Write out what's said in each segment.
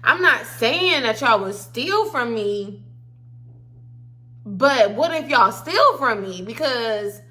I'm not saying that y'all would steal from me, but what if y'all steal from me? Because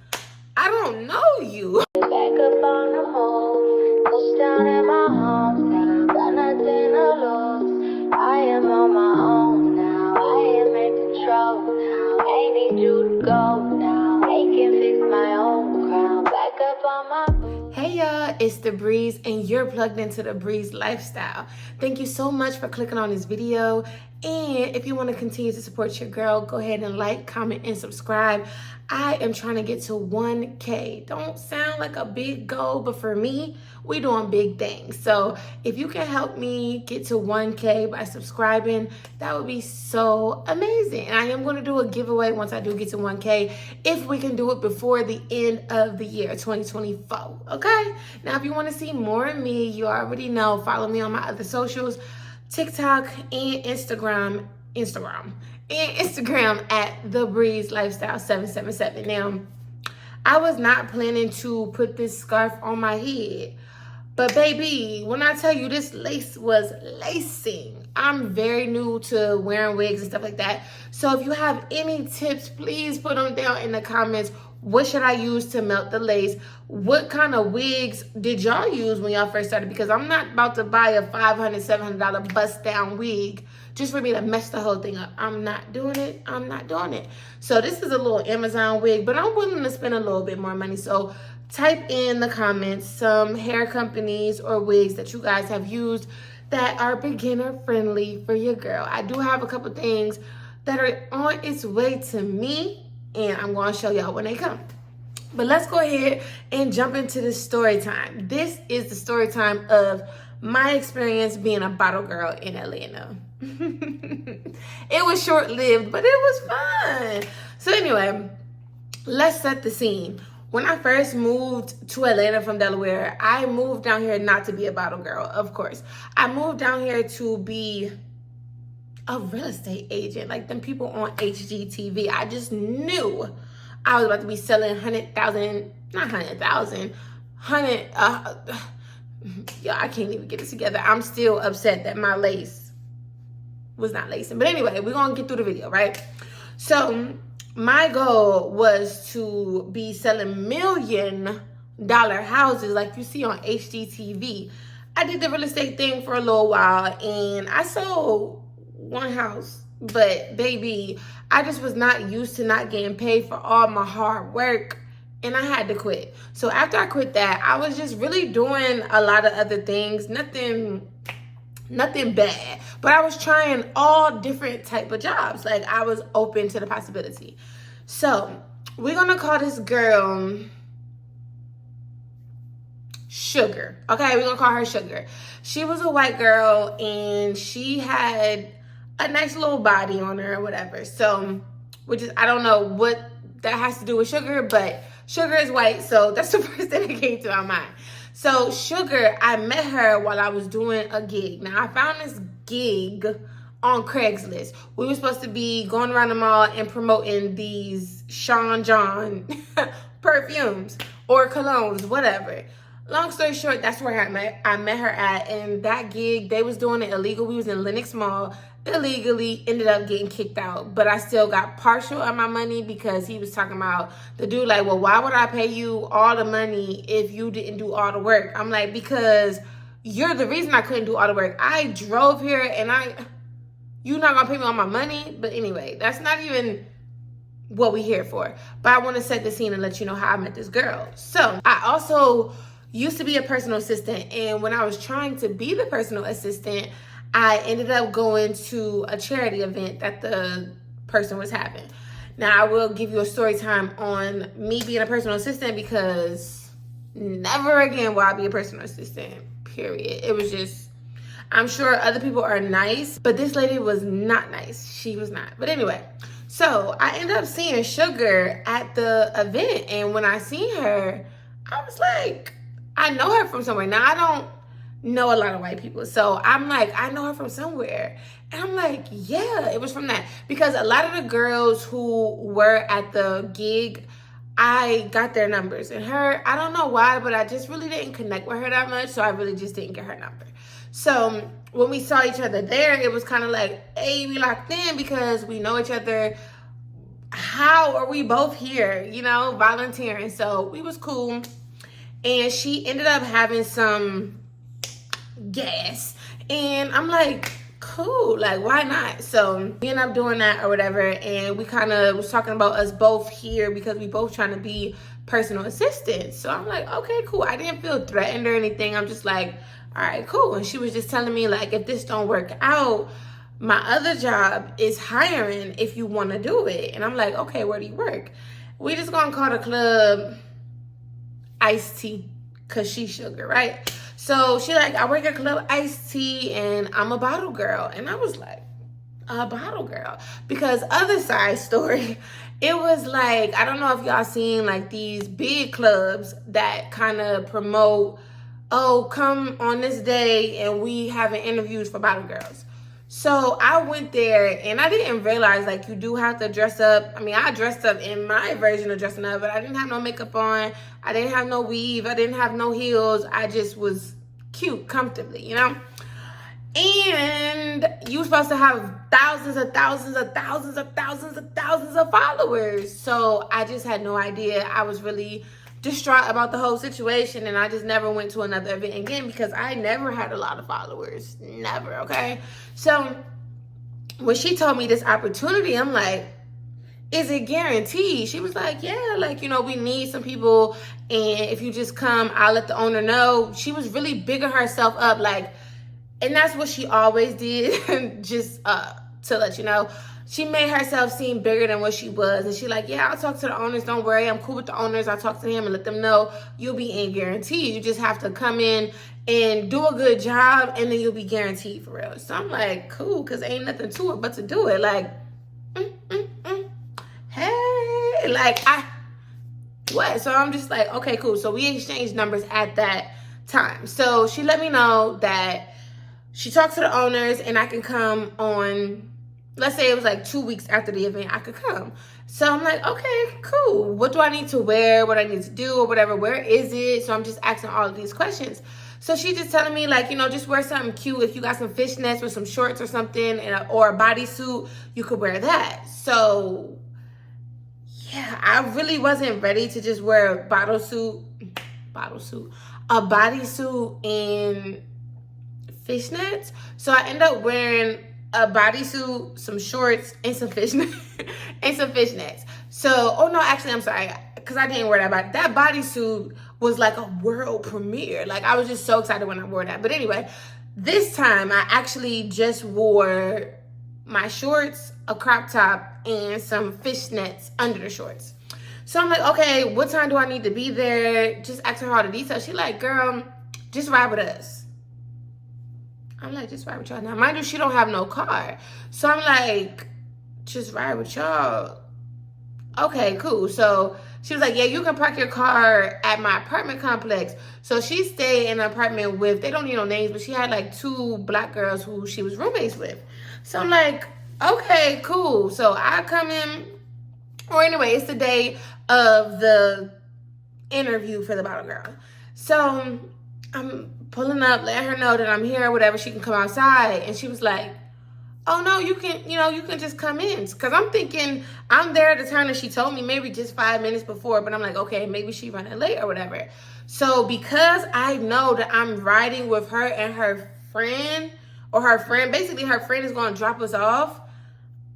I don't know you. Back up on the move, touchdown in my hometown, got nothing to lose. I am on my own now, I am in control now. I need you to go now, I can fix my own crown. Back up on my move. Hey y'all, it's TheBreeze and you're plugged into the Breeze lifestyle. Thank you so much for clicking on this video. And if you want to continue to support your girl, go ahead and like, comment, and subscribe. I am trying to get to 1K. Don't sound like a big goal, but for me, we doing big things. So if you can help me get to 1K by subscribing, that would be so amazing. And I am going to do a giveaway once I do get to 1K, if we can do it before the end of the year, 2024. Okay? Now, if you want to see more of me, you already know, follow me on my other socials, TikTok and Instagram at TheBreeze Lifestyle 777. Now, I was not planning to put this scarf on my head, but baby, when I tell you this lace was lacing, I'm very new to wearing wigs and stuff like that. So if you have any tips, please put them down in the comments. What should I use to melt the lace? What kind of wigs did y'all use when y'all first started? Because I'm not about to buy a $500, $700 bust down wig just for me to mess the whole thing up. I'm not doing it. I'm not doing it. So this is a little Amazon wig, but I'm willing to spend a little bit more money. So type in the comments some hair companies or wigs that you guys have used that are beginner friendly for your girl. I do have a couple things that are on its way to me, and I'm going to show y'all when they come. But let's go ahead and jump into the story time. This is the story time of my experience being a bottle girl in Atlanta. It was short-lived, but it was fun. So anyway, let's set the scene. When I first moved to Atlanta from Delaware, I moved down here not to be a bottle girl, of course. I moved down here to be a real estate agent, like them people on HGTV. I just knew I was about to be selling 100,000, not 100,000, yeah, I can't even get it together. I'm still upset that my lace was not lacing. But anyway, we're going to get through the video, right? So my goal was to be selling $1 million houses like you see on HGTV. I did the real estate thing for a little while, and I sold one house, but baby, I just was not used to not getting paid for all my hard work, and I had to quit. So after I quit that, I was just really doing a lot of other things, nothing bad, but I was trying all different type of jobs. Like, I was open to the possibility. So we're gonna call this girl Sugar. Okay, we're gonna call her Sugar. She was a white girl, and she had a nice little body on her or whatever. So, which is, I don't know what that has to do with Sugar, but Sugar is white, so that's the first thing that came to my mind. So Sugar, I met her while I was doing a gig. Now, I found this gig on Craigslist. We were supposed to be going around the mall and promoting these Sean John perfumes or colognes, whatever. Long story short, that's where I met her at, and that gig, they was doing it illegal. We was in Lenox Mall, illegally, ended up getting kicked out, but I still got partial of my money because he was talking about, the dude like, well, why would I pay you all the money if you didn't do all the work? I'm like, because you're the reason I couldn't do all the work. I drove here, and you're not gonna pay me all my money. But anyway, that's not even what we here for. But I want to set the scene and let you know how I met this girl. So I also used to be a personal assistant, and when I was trying to be the personal assistant, I ended up going to a charity event that the person was having. Now, I will give you a story time on me being a personal assistant, because never again will I be a personal assistant, period. It was just, I'm sure other people are nice, but this lady was not nice. She was not. But anyway, so I ended up seeing Sugar at the event, and when I seen her, I was like, I know her from somewhere. Now, I don't know a lot of white people, so I'm like, I know her from somewhere. And I'm like, yeah, it was from that. Because a lot of the girls who were at the gig, I got their numbers. And her, I don't know why, but I just really didn't connect with her that much, so I really just didn't get her number. So when we saw each other there, it was kind of like, hey, we locked in because we know each other. How are we both here, volunteering? So we was cool. And she ended up having some gas. And I'm like, cool, like, why not? So we ended up doing that or whatever. And we kind of was talking about us both here because we both trying to be personal assistants. So I'm like, okay, cool. I didn't feel threatened or anything. I'm just like, all right, cool. And she was just telling me, like, if this don't work out, my other job is hiring if you want to do it. And I'm like, okay, where do you work? We just gonna call the club Iced Tea because she's sugar, right? So she like, I work at Club Iced Tea and I'm a bottle girl. And I was like, a bottle girl? Because other side story, it was like, I don't know if y'all seen like these big clubs that kind of promote, oh, come on this day and we having interviews for bottle girls. So I went there and I didn't realize like you do have to dress up. I mean, I dressed up in my version of dressing up, but I didn't have no makeup on. I didn't have no weave. I didn't have no heels. I just was cute, comfortably, And you're supposed to have thousands of followers. So I just had no idea. I was really distraught about the whole situation, and I just never went to another event again because I never had a lot of followers. Never, okay? So when she told me this opportunity, I'm like, is it guaranteed? She was like, yeah, like, we need some people, and if you just come, I'll let the owner know. She was really bigging herself up, like, and that's what she always did, just to let you know. She made herself seem bigger than what she was. And she like, yeah, I'll talk to the owners. Don't worry. I'm cool with the owners. I'll talk to him and let them know you'll be in guaranteed. You just have to come in and do a good job and then you'll be guaranteed for real. So I'm like, cool, because ain't nothing to it but to do it. Like, hey, like, what? So I'm just like, okay, cool. So we exchanged numbers at that time. So she let me know that she talked to the owners and I can come on, let's say it was like 2 weeks after the event, I could come. So I'm like, okay, cool. What do I need to wear? What I need to do or whatever? Where is it? So I'm just asking all of these questions. So she just telling me like, just wear something cute. If you got some fishnets or some shorts or something or a bodysuit, you could wear that. So yeah, I really wasn't ready to just wear a bodysuit and fishnets. So I ended up wearing a bodysuit, some shorts, and some fishnets. So, oh no, actually, I'm sorry, because I didn't wear that. That bodysuit was like a world premiere. Like, I was just so excited when I wore that. But anyway, this time I actually just wore my shorts, a crop top, and some fishnets under the shorts. So I'm like, okay, what time do I need to be there? Just asking her all the details. She like, girl, just ride with us. I'm like, just ride with y'all. Now, mind you, she don't have no car. So I'm like, just ride with y'all. Okay, cool. So she was like, yeah, you can park your car at my apartment complex. So she stayed in an apartment with, they don't need no names, but she had like 2 black girls who she was roommates with. So I'm like, okay, cool. So I come in, or anyway, it's the day of the interview for the bottle girl. So I'm pulling up, letting her know that I'm here or whatever, she can come outside. And she was like, oh no, you can just come in. Cause I'm thinking I'm there at the time that she told me, maybe just 5 minutes before, but I'm like, okay, maybe she running late or whatever. So because I know that I'm riding with her and her friend, basically her friend is gonna drop us off,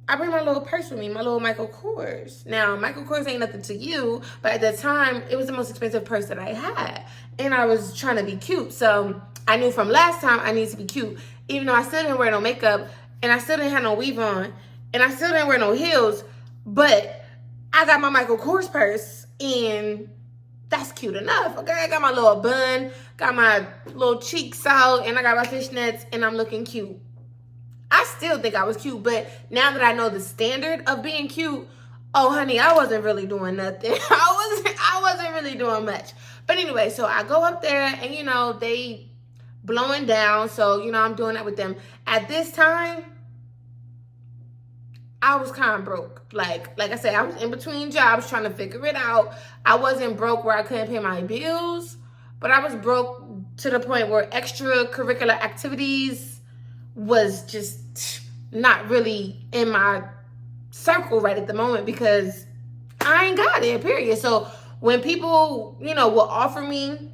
I bring my little purse with me, my little Michael Kors. Now, Michael Kors ain't nothing to you, but at the time, it was the most expensive purse that I had. And I was trying to be cute. So I knew from last time I need to be cute. Even though I still didn't wear no makeup, and I still didn't have no weave on, and I still didn't wear no heels, but I got my Michael Kors purse, and that's cute enough, okay? I got my little bun, got my little cheeks out, and I got my fishnets, and I'm looking cute. I still think I was cute, but now that I know the standard of being cute, oh honey, I wasn't really doing nothing. I wasn't really doing much. But anyway, so I go up there and they blowing down. So, I'm doing that with them. At this time, I was kind of broke. Like I said, I was in between jobs trying to figure it out. I wasn't broke where I couldn't pay my bills, but I was broke to the point where extracurricular activities was just not really in my circle right at the moment because I ain't got it, period. So when people, will offer me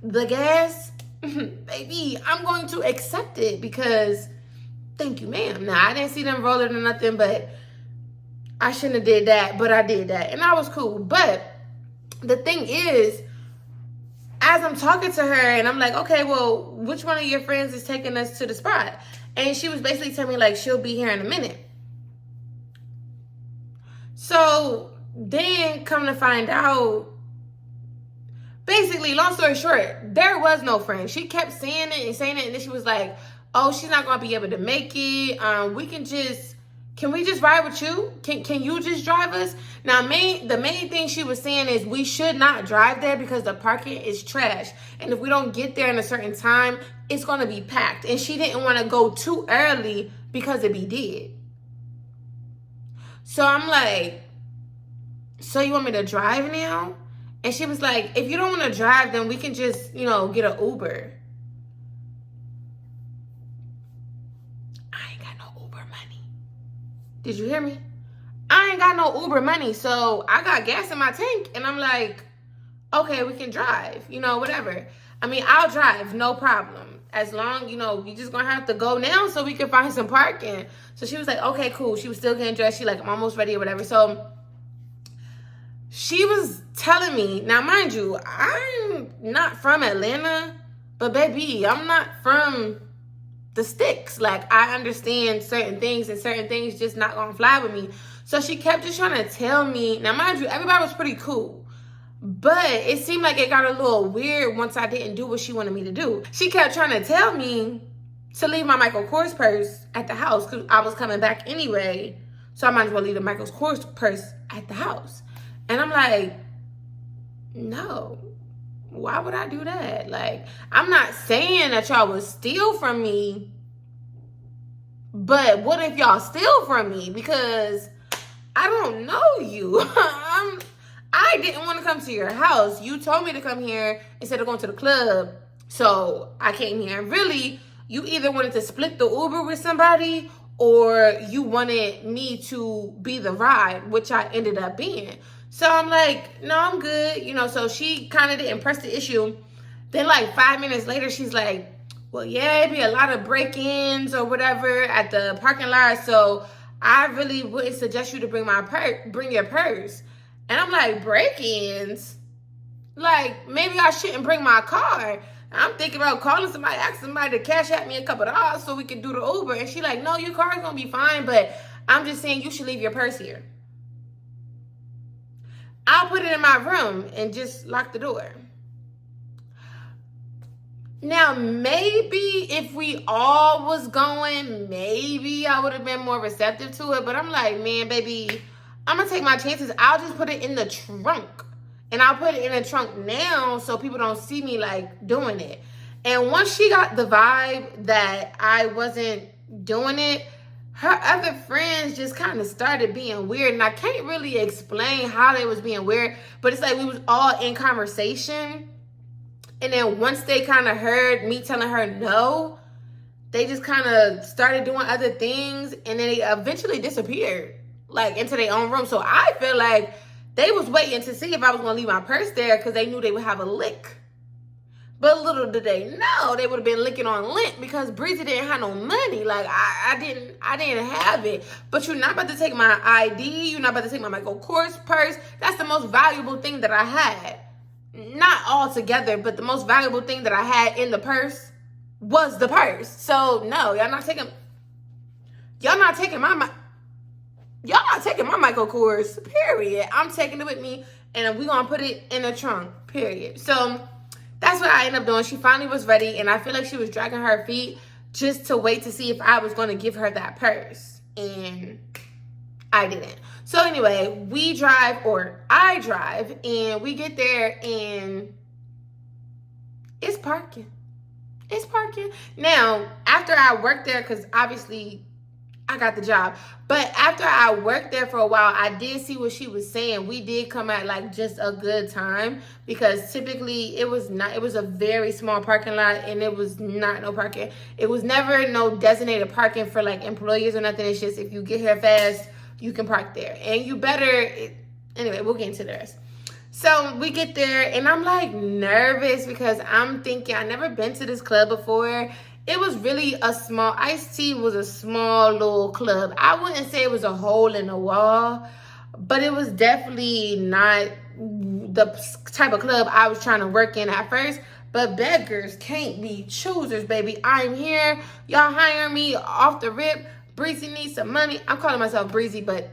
the gas, baby, I'm going to accept it because thank you, ma'am. Now, I didn't see them rolling or nothing, but I shouldn't have did that, but I did that. And I was cool. But the thing is, as I'm talking to her and I'm like, okay, well, which one of your friends is taking us to the spot? And she was basically telling me like, she'll be here in a minute. So then come to find out, basically, long story short, there was no friend. She kept saying it, and then she was like, oh, she's not going to be able to make it. Can we just ride with you? Can you just drive us? Now, the main thing she was saying is we should not drive there because the parking is trash. And if we don't get there in a certain time, it's going to be packed. And she didn't want to go too early because it be dead. So I'm like, so you want me to drive now? And she was like, if you don't want to drive, then we can just, get an Uber. I ain't got no Uber money. Did you hear me? I ain't got no Uber money. So I got gas in my tank. And I'm like, okay, we can drive, whatever. I mean, I'll drive, no problem. As long, we just going to have to go now so we can find some parking. So she was like, okay, cool. She was still getting dressed. She like, I'm almost ready or whatever. So she was telling me, now mind you, I'm not from Atlanta, but baby, I'm not from the sticks. Like, I understand certain things and certain things just not gonna fly with me. So she kept just trying to tell me, now mind you, everybody was pretty cool, but it seemed like it got a little weird once I didn't do what she wanted me to do. She kept trying to tell me to leave my Michael Kors purse at the house because I was coming back anyway. So I might as well leave the Michael Kors purse at the house. And I'm like, no, why would I do that? Like, I'm not saying that y'all would steal from me, but what if y'all steal from me? Because I don't know you. I didn't want to come to your house. You told me to come here instead of going to the club. So I came here. And really, you either wanted to split the Uber with somebody or you wanted me to be the ride, which I ended up being. So I'm like, no, I'm good. So she kind of didn't press the issue. Then like 5 minutes later, she's like, well, yeah, it'd be a lot of break-ins or whatever at the parking lot. So I really wouldn't suggest you to bring your purse. And I'm like, break-ins? Like, maybe I shouldn't bring my car. I'm thinking about calling somebody, asking somebody to cash at me a couple of dollars so we can do the Uber. And she like, no, your car's going to be fine, but I'm just saying you should leave your purse here. I'll put it in my room and just lock the door. Now, maybe if we all was going, maybe I would have been more receptive to it. But I'm like, man, baby, I'm going to take my chances. I'll just put it in the trunk. And I'll put it in the trunk now so people don't see me, like, doing it. And once she got the vibe that I wasn't doing it, her other friends just kind of started being weird. And I can't really explain how they was being weird. But it's like we was all in conversation. And then once they kind of heard me telling her no, they just kind of started doing other things. And then they eventually disappeared, like, into their own room. So I feel like they was waiting to see if I was going to leave my purse there because they knew they would have a lick. But little did they know they would have been licking on lint because Breezy didn't have no money. Like, I didn't have it. But you're not about to take my ID. You're not about to take my Michael Kors purse. That's the most valuable thing that I had. Not all together, but the most valuable thing that I had in the purse was the purse. So no, y'all not taking my Michael Kors, period. I'm taking it with me and we're going to put it in the trunk, period. So that's what I ended up doing. She finally was ready, and I feel like she was dragging her feet just to wait to see if I was going to give her that purse. And I didn't. So anyway, I drive, and we get there, and it's parking. It's parking. Now, after I worked there, because obviously I got the job. But after I worked there for a while, I did see what she was saying. We did come at like just a good time, because typically it was a very small parking lot, and it was not no parking. It was never no designated parking for like employees or nothing. It's just if you get here fast, you can park there. And you better, anyway, we'll get into the rest. So we get there, and I'm like nervous because I'm thinking, I never been to this club before. It was really a small, Iced Tea was a small little club. I wouldn't say it was a hole in the wall, but it was definitely not the type of club I was trying to work in at first. But beggars can't be choosers, baby. I'm here. Y'all hire me off the rip. Breezy needs some money. I'm calling myself Breezy, but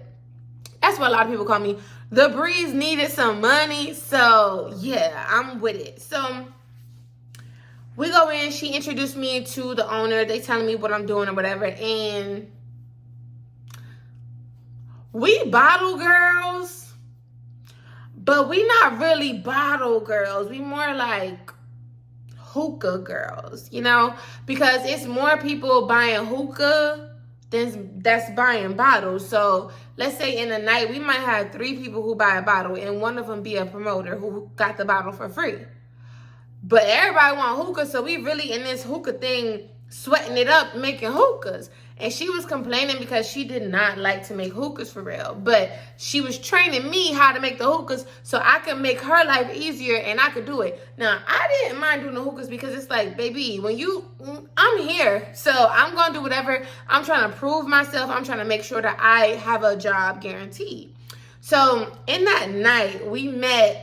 that's what a lot of people call me. TheBreeze needed some money. So, yeah, I'm with it. So, we go in. She introduced me to the owner. They telling me what I'm doing or whatever. And we bottle girls, but we not really bottle girls. We more like hookah girls, you know? Because it's more people buying hookah that's buying bottles. So let's say in a night, we might have 3 people who buy a bottle, and one of them be a promoter who got the bottle for free. But everybody want hookah, so we really in this hookah thing, sweating it up, making hookahs. And she was complaining because she did not like to make hookahs for real. But she was training me how to make the hookahs so I could make her life easier and I could do it. Now, I didn't mind doing the hookahs because it's like, baby, I'm here. So I'm going to do whatever. I'm trying to prove myself. I'm trying to make sure that I have a job guaranteed. So in that night, we met,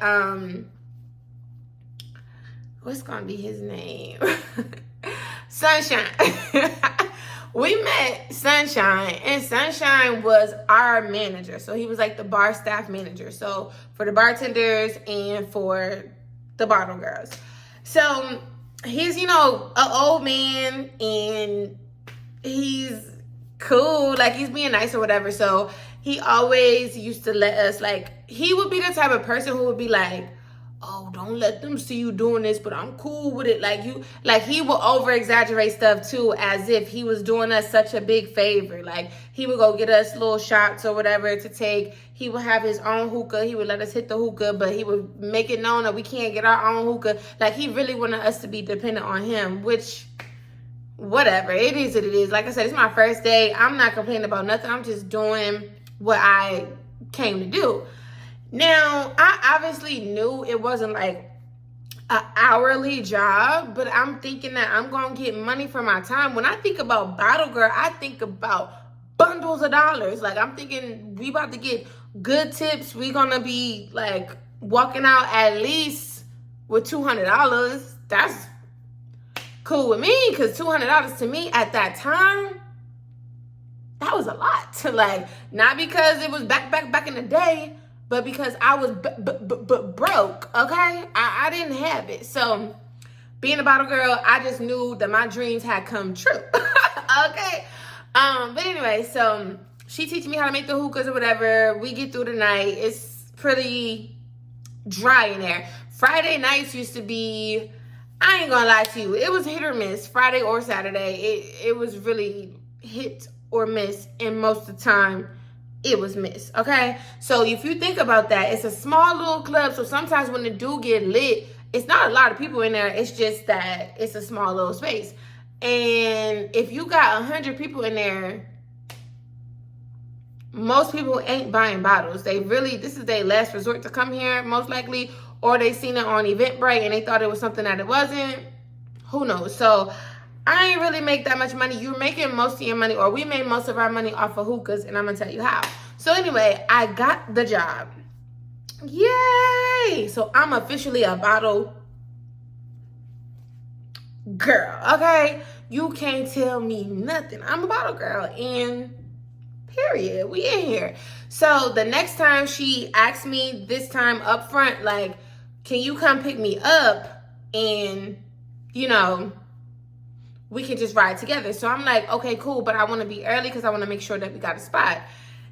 what's going to be his name? Sunshine. We met Sunshine, and Sunshine was our manager. So he was like the bar staff manager. So for the bartenders and for the bottle girls. So he's, an old man, and he's cool. Like, he's being nice or whatever. So he always used to let us, like, he would be the type of person who would be like, oh, don't let them see you doing this, but I'm cool with it. Like he will over exaggerate stuff too, as if he was doing us such a big favor. Like, he would go get us little shots or whatever to take. He would have his own hookah. He would let us hit the hookah, but he would make it known that we can't get our own hookah. Like, he really wanted us to be dependent on him, which, whatever. It is what it is. Like I said, it's my first day. I'm not complaining about nothing. I'm just doing what I came to do. Now, I obviously knew it wasn't like an hourly job, but I'm thinking that I'm going to get money for my time. When I think about bottle girl, I think about bundles of dollars. Like, I'm thinking we about to get good tips. We going to be like walking out at least with $200. That's cool with me, because $200 to me at that time, that was a lot. Like, not because it was back in the day, but because I was broke, okay? I didn't have it. So being a bottle girl, I just knew that my dreams had come true, okay? But anyway, so she teaching me how to make the hookahs or whatever. We get through the night. It's pretty dry in there. Friday nights used to be, I ain't gonna lie to you, it was hit or miss, Friday or Saturday. It was really hit or miss, and most of the time, it was missed, okay? So if you think about that, it's a small little club. So sometimes when it do get lit, it's not a lot of people in there. It's just that it's a small little space. And if you got 100 people in there, most people ain't buying bottles. This is their last resort to come here, most likely. Or they seen it on Eventbrite and they thought it was something that it wasn't. Who knows? So I ain't really make that much money. You're making most of your money, or we made most of our money off of hookahs, and I'm going to tell you how. So anyway, I got the job. Yay! So I'm officially a bottle girl, okay? You can't tell me nothing. I'm a bottle girl, and period. We in here. So the next time she asked me, this time up front, like, can you come pick me up and, we can just ride together. So I'm like, okay, cool, but I want to be early because I want to make sure that we got a spot.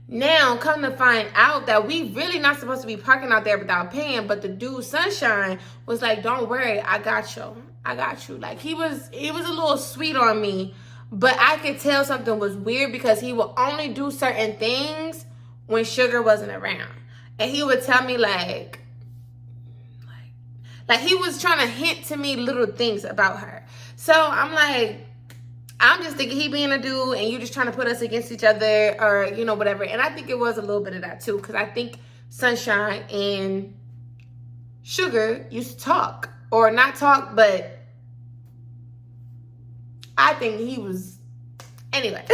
Now, come to find out that we really not supposed to be parking out there without paying, but the dude, Sunshine, was like, don't worry, I got you. Like, he was a little sweet on me, But I could tell something was weird because he would only do certain things when Sugar wasn't around. And he would tell me like he was trying to hint to me little things about her. So I'm like, I'm just thinking he being a dude and you just trying to put us against each other or, you know, whatever. And I think it was a little bit of that too, because I think Sunshine and Sugar used to talk. Or not talk, but I think he was... Anyway.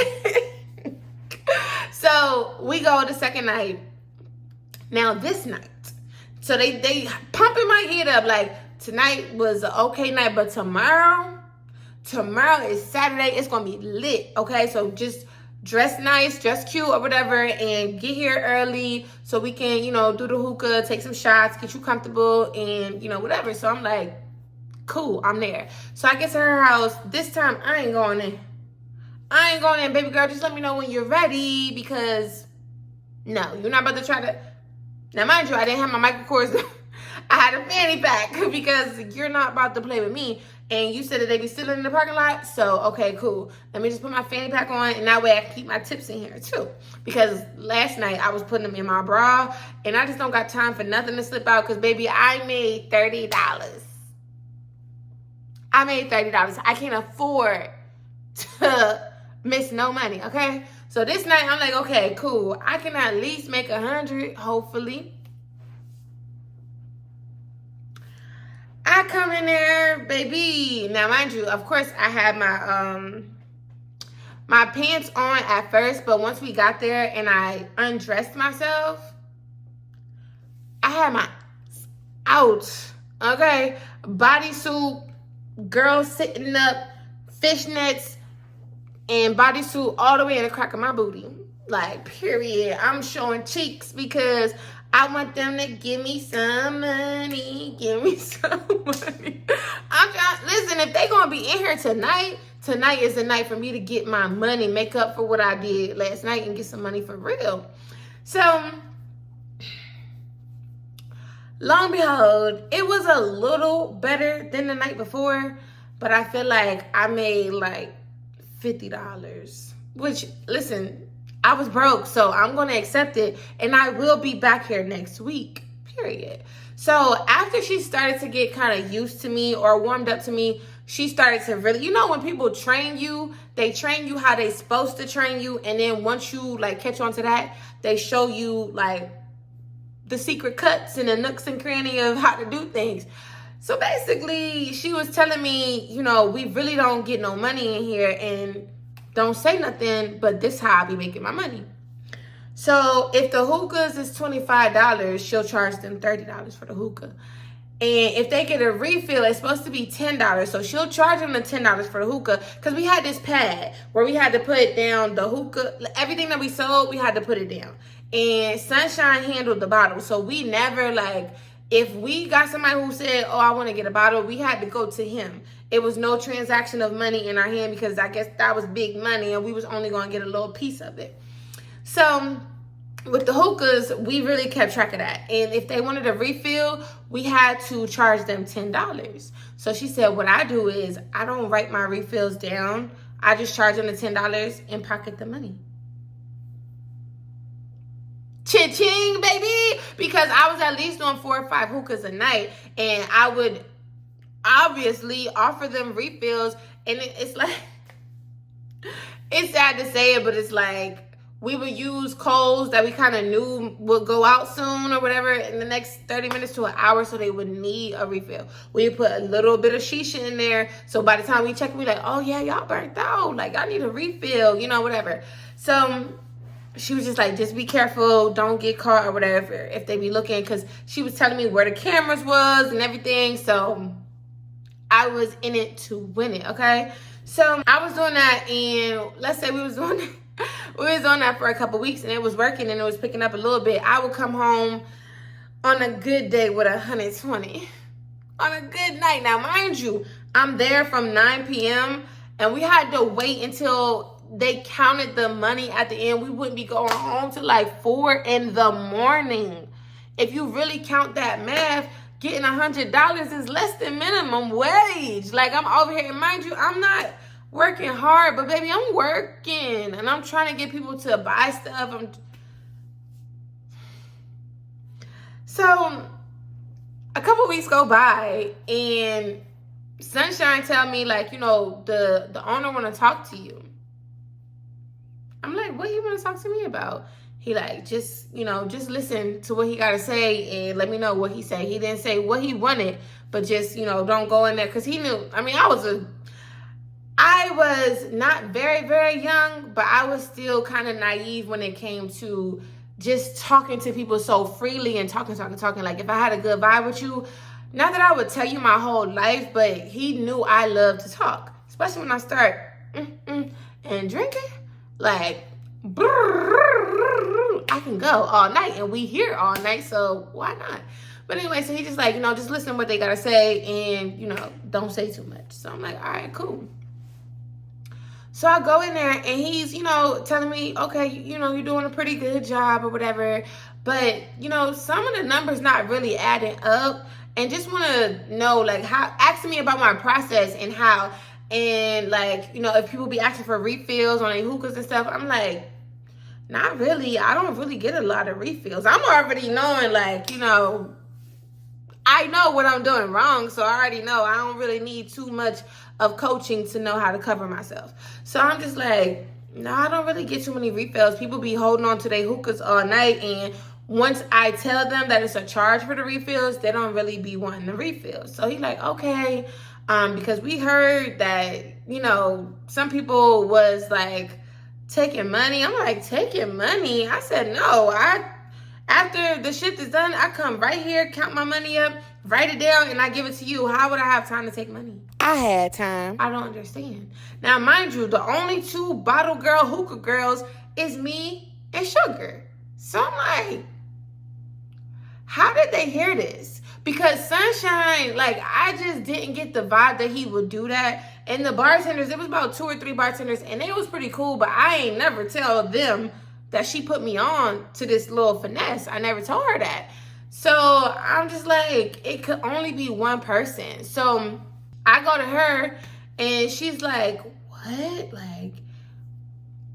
So we go the second night. Now this night, so they pumping my head up like tonight was an okay night, but tomorrow is Saturday. It's gonna be lit. Okay, so just dress nice, dress cute or whatever, and get here early so we can, you know, do the hookah, take some shots, get you comfortable, and you know, whatever. So I'm like, cool, I'm there. So I get to her house. This time I ain't going in. Baby girl. Just let me know when you're ready, because no, you're not about to try to... Now, mind you, I didn't have my Michael Kors. I had a fanny pack because you're not about to play with me. And you said that they be still in the parking lot. So, okay, cool. Let me just put my fanny pack on. And that way I can keep my tips in here, too. Because last night I was putting them in my bra. And I just don't got time for nothing to slip out. Because, baby, I made $30. I can't afford to miss no money, okay? So this night, I'm like, okay, cool. I can at least make 100, hopefully. I come in there, baby. Now, mind you, of course, I had my pants on at first, but once we got there and I undressed myself, I had my out, okay? Bodysuit, girl sitting up, fishnets, and bodysuit all the way in the crack of my booty. Like, period. I'm showing cheeks because I want them to give me some money. Give me some money. I'm trying... Listen, if they gonna be in here tonight is the night for me to get my money, make up for what I did last night, and get some money for real. So, lo and behold, it was a little better than the night before, but I feel like I made like $50, which, listen, I was broke, so I'm going to accept it, and I will be back here next week, period. So after she started to get kind of used to me or warmed up to me, she started to really, you know, when people train you, they train you how they supposed to train you, and then once you like catch on to that, they show you like the secret cuts and the nooks and crannies of how to do things. So basically, she was telling me, you know, we really don't get no money in here and don't say nothing, but this how I be making my money. So if the hookahs is $25, she'll charge them $30 for the hookah. And if they get a refill, it's supposed to be $10. So she'll charge them the $10 for the hookah. Because we had this pad where we had to put down the hookah. Everything that we sold, we had to put it down. And Sunshine handled the bottle. So we never like... If we got somebody who said, oh, I want to get a bottle, we had to go to him. It was no transaction of money in our hand because I guess that was big money and we was only going to get a little piece of it. So with the hookahs, we really kept track of that. And if they wanted a refill, we had to charge them $10. So she said, what I do is I don't write my refills down. I just charge them the $10 and pocket the money. Cha-ching, baby, because I was at least doing 4 or 5 hookahs a night, and I would obviously offer them refills, and it's like, it's sad to say it, but it's like we would use coals that we kind of knew would go out soon or whatever in the next 30 minutes to an hour, so they would need a refill. We would put a little bit of shisha in there, so by the time we check, we like, oh yeah, y'all burnt out, like I need a refill, you know, whatever. So she was just like, just be careful, don't get caught or whatever if they be looking, because she was telling me where the cameras was and everything. So I was in it to win it, okay? So I was doing that, and let's say we was doing that for a couple weeks, and it was working and it was picking up a little bit. I would come home on a good day with 120 on a good night. Now, mind you, I'm there from 9 p.m. and we had to wait until they counted the money at the end. We wouldn't be going home till like 4 in the morning. If you really count that math, getting $100 is less than minimum wage. Like, I'm over here, and mind you, I'm not working hard, but baby, I'm working and I'm trying to get people to buy stuff. So a couple weeks go by and Sunshine tell me like, you know, the owner want to talk to you. I'm like, what he want to talk to me about? He like, just, you know, just listen to what he got to say and let me know what he say. He didn't say what he wanted, but just, you know, don't go in there. Because he knew, I mean, I was not very, very young, but I was still kind of naive when it came to just talking to people so freely and talking. Like, if I had a good vibe with you, not that I would tell you my whole life, but he knew I loved to talk. Especially when I start and drinking. Like, I can go all night, and we here all night, so why not? But anyway, so he just like, you know, just listen to what they gotta say and, you know, don't say too much. So I'm like, all right, cool. So I go in there and he's, you know, telling me, okay, you know, you're doing a pretty good job or whatever, but, you know, some of the numbers not really adding up, and just want to know, like, how, asking me about my process and how, and like, you know, if people be asking for refills on their hookahs and stuff. I'm like, not really. I don't really get a lot of refills. I'm already knowing, like, you know, I know what I'm doing wrong, so I already know I don't really need too much of coaching to know how to cover myself. So I'm just like, no, I don't really get too many refills. People be holding on to their hookahs all night, and once I tell them that it's a charge for the refills, they don't really be wanting the refills. So he's like, okay, because we heard that, you know, some people was like taking money. I'm like, taking money? I said, no, after the shift is done, I come right here, count my money up, write it down, and I give it to you. How would I have time to take money? I had time. I don't understand. Now, mind you, the only two bottle girl hookah girls is me and Sugar. So I'm like, how did they hear this? Because Sunshine, like, I just didn't get the vibe that he would do that. And the bartenders, it was about 2 or 3 bartenders, and they was pretty cool, but I ain't never tell them that she put me on to this little finesse. I never told her that. So I'm just like, it could only be one person. So I go to her and she's like, what? Like,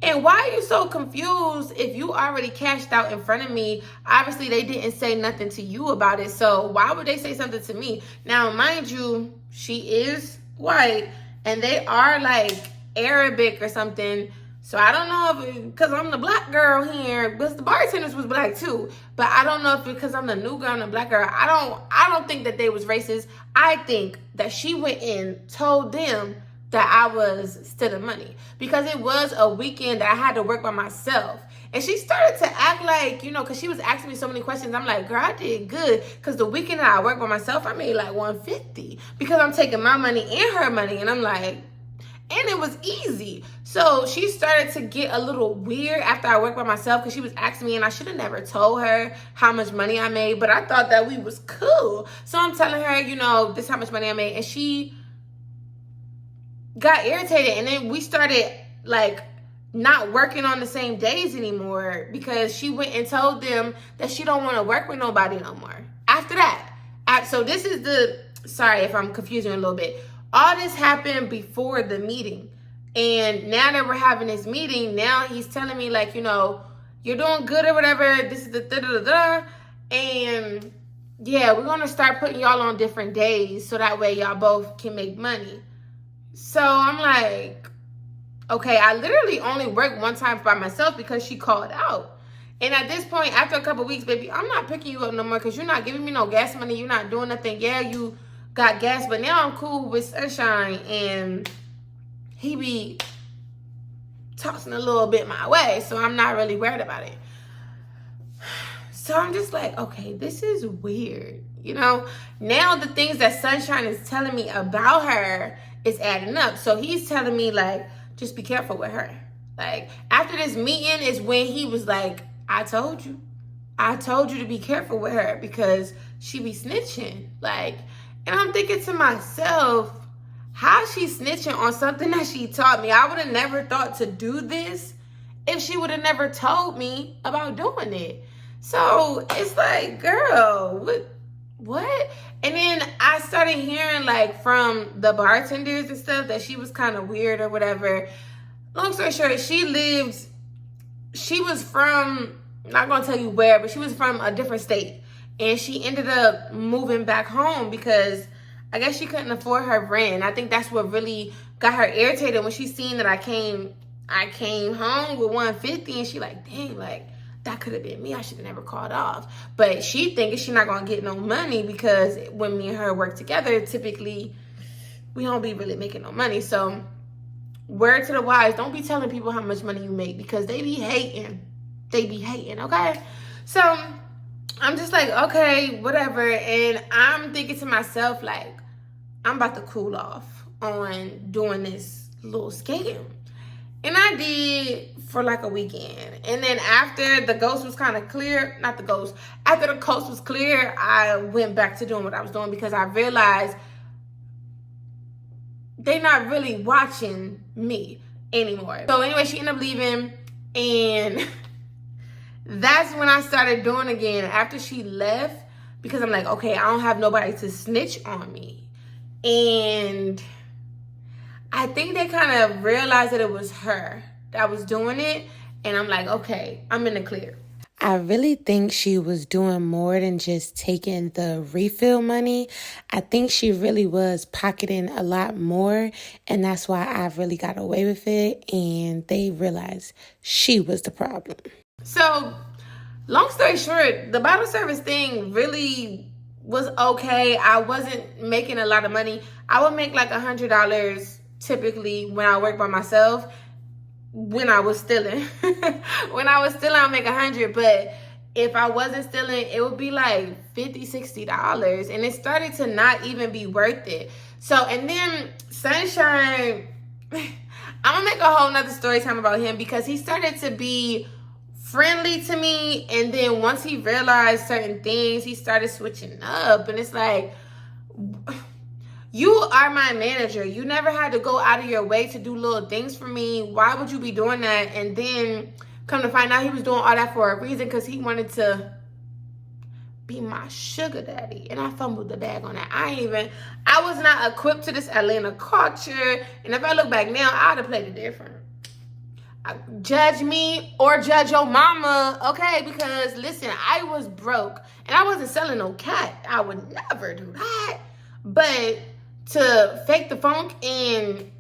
and why are you so confused if you already cashed out in front of me? Obviously, they didn't say nothing to you about it. So why would they say something to me? Now, mind you, she is white and they are like Arabic or something. So I don't know if because I'm the black girl here, but the bartenders was black too. But I don't know if because I'm the new girl and the black girl. I don't think that they was racist. I think that she went in, told them that I was stealing money because it was a weekend that I had to work by myself. And she started to act like, you know, because she was asking me so many questions. I'm like, girl, I did good because the weekend that I worked by myself, I made like $150 because I'm taking my money and her money. And I'm like, and it was easy. So she started to get a little weird after I worked by myself because she was asking me, and I should have never told her how much money I made, but I thought that we was cool. So I'm telling her, you know, this is how much money I made, and she got irritated. And then we started like not working on the same days anymore because she went and told them that she don't want to work with nobody no more. After that, so this is sorry if I'm confusing a little bit. All this happened before the meeting. And now that we're having this meeting, now he's telling me like, you know, you're doing good or whatever. This is the da-da-da-da. And yeah, we're going to start putting y'all on different days so that way y'all both can make money. So I'm like, okay, I literally only worked one time by myself because she called out. And at this point, after a couple weeks, baby, I'm not picking you up no more because you're not giving me no gas money. You're not doing nothing. Yeah, you got gas, but now I'm cool with Sunshine, and he be tossing a little bit my way, so I'm not really worried about it. So I'm just like, okay, this is weird. You know, now the things that Sunshine is telling me about her is adding up. So he's telling me like, just be careful with her. Like after this meeting is when he was like, I told you to be careful with her because she be snitching. Like, and I'm thinking to myself, how she snitching on something that she taught me? I would have never thought to do this if she would have never told me about doing it. So it's like, girl, what? And then I started hearing like from the bartenders and stuff that she was kind of weird or whatever. Long story short, she was from, not gonna tell you where, but she was from a different state. And she ended up moving back home because I guess she couldn't afford her rent. And I think that's what really got her irritated when she seen that I came home with 150, and she like, dang, like that could have been me. I should have never called off. But she thinking she not gonna get no money because when me and her work together, typically we don't be really making no money. So word to the wise, don't be telling people how much money you make because they be hating. They be hating, okay? So I'm just like, okay, whatever. And I'm thinking to myself, like, I'm about to cool off on doing this little scam. And I did for like a weekend. And then after the ghost was kind of clear, not the ghost, after the coast was clear, I went back to doing what I was doing because I realized they not really watching me anymore. So anyway, she ended up leaving, and that's when I started doing again after she left, because I'm like, okay, I don't have nobody to snitch on me. And I think they kind of realized that it was her that was doing it. And I'm like, okay, I'm in the clear. I really think she was doing more than just taking the refill money. I think she really was pocketing a lot more. And that's why I really got away with it. And they realized she was the problem. So, long story short, the bottle service thing really was okay. I wasn't making a lot of money. I would make like $100 typically when I work by myself. When I was stealing. When I was stealing, I'll make 100. But if I wasn't stealing, it would be like $50, $60. And it started to not even be worth it. So, and then Sunshine, I'm gonna make a whole nother story time about him because he started to be friendly to me. And then once he realized certain things, he started switching up. And it's like, you are my manager. You never had to go out of your way to do little things for me. Why would you be doing that? And then come to find out he was doing all that for a reason, because he wanted to be my sugar daddy. And I fumbled the bag on that. I was not equipped to this Atlanta culture. And if I look back now, I'd have played it different. Judge me or judge your mama, okay? Because listen, I was broke and I wasn't selling no cat. I would never do that. But to fake the funk and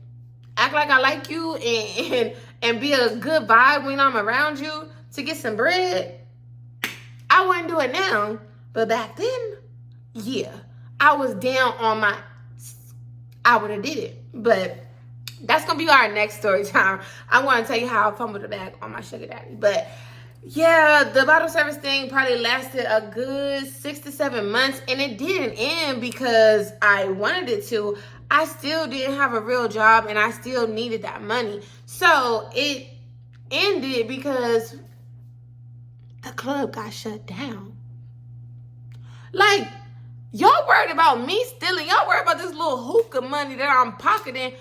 act like I like you and be a good vibe when I'm around you to get some bread, I wouldn't do it now. But back then, yeah, I was down on I would have did it. But that's gonna be our next story time. I want to tell you how I fumbled the bag on my sugar daddy. But yeah, the bottle service thing probably lasted a good 6 to 7 months, and it didn't end because I wanted it to. I still didn't have a real job, and I still needed that money. So it ended because the club got shut down. Like, y'all worried about me stealing. Y'all worried about this little hookah money that I'm pocketing.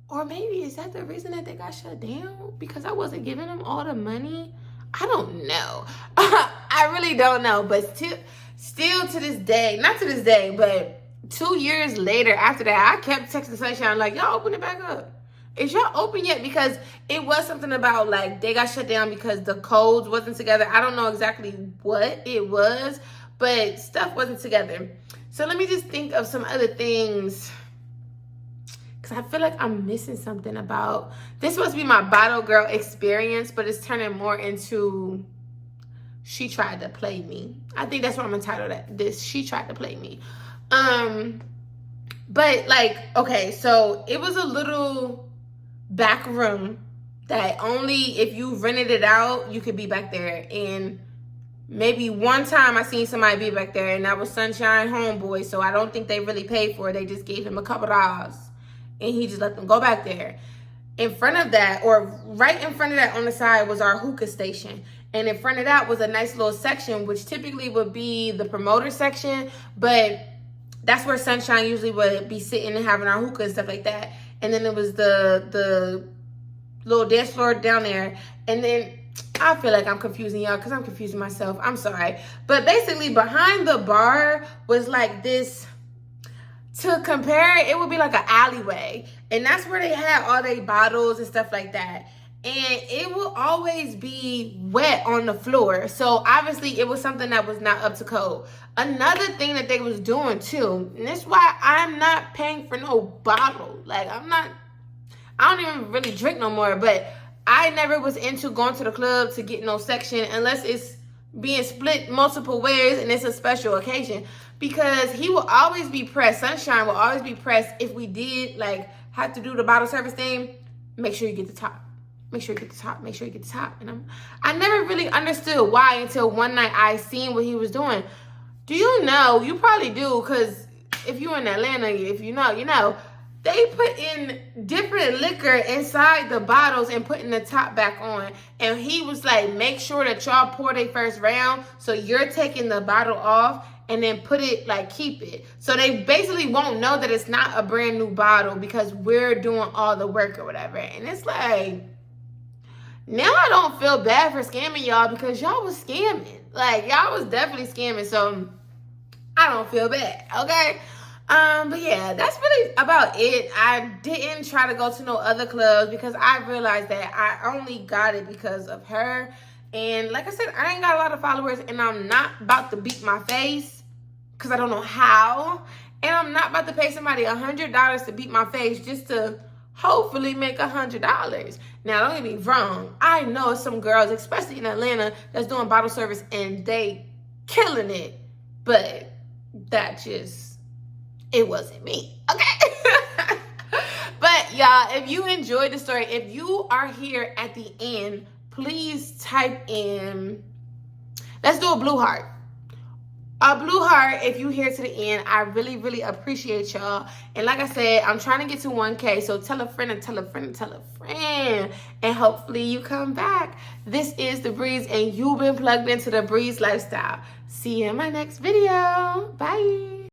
Or maybe is that the reason that they got shut down? Because I wasn't giving them all the money? I don't know. I really don't know. But still to this day, not to this day, but 2 years later after that, I kept texting Sunshine like, y'all open it back up. Is y'all open yet? Because it was something about like they got shut down because the codes wasn't together. I don't know exactly what it was, but stuff wasn't together. So let me just think of some other things, because I feel like I'm missing something about this. Supposed to be my bottle girl experience, but it's turning more into she tried to play me. I think that's what I'm entitled at this. She tried to play me. But like, okay, so it was a little back room that only if you rented it out, you could be back there. And maybe one time I seen somebody be back there, and that was Sunshine homeboy. So I don't think they really paid for it. They just gave him a couple dollars, and he just let them go back there. In front of that, or right in front of that on the side, was our hookah station. And in front of that was a nice little section, which typically would be the promoter section. But that's where Sunshine usually would be sitting and having our hookah and stuff like that. And then there was the little dance floor down there. And then I feel like I'm confusing y'all because I'm confusing myself. I'm sorry. But basically, behind the bar was like this, to compare it would be like an alleyway. And that's where they had all their bottles and stuff like that. And it will always be wet on the floor. So obviously it was something that was not up to code. Another thing that they was doing too, and that's why I'm not paying for no bottle. Like I don't even really drink no more, but I never was into going to the club to get no section unless it's being split multiple ways and it's a special occasion. Because he will always be pressed. Sunshine will always be pressed if we did like have to do the bottle service thing. Make sure you get the top. Make sure you get the top. Make sure you get the top. And I never really understood why until one night I seen what he was doing. Do you know? You probably do, because if you're in Atlanta, if you know, you know. They put in different liquor inside the bottles and putting the top back on. And he was like, make sure that y'all pour their first round. So you're taking the bottle off and then put it, like, keep it. So they basically won't know that it's not a brand new bottle because we're doing all the work or whatever. And it's like, now I don't feel bad for scamming y'all because y'all was scamming. Like, y'all was definitely scamming. So I don't feel bad, okay? But yeah, that's really about it. I didn't try to go to no other clubs because I realized that I only got it because of her. And like I said, I ain't got a lot of followers and I'm not about to beat my face because I don't know how. And I'm not about to pay somebody $100 to beat my face just to hopefully make $100. Now, don't get me wrong. I know some girls, especially in Atlanta, that's doing bottle service and they killing it. But that just... it wasn't me, okay? But y'all, if you enjoyed the story, if you are here at the end, please type in, let's do a blue heart. A blue heart if you here to the end. I really, really appreciate y'all. And like I said, I'm trying to get to 1K. So tell a friend and tell a friend and tell a friend. And hopefully you come back. This is The Breeze and you've been plugged into The Breeze lifestyle. See you in my next video. Bye.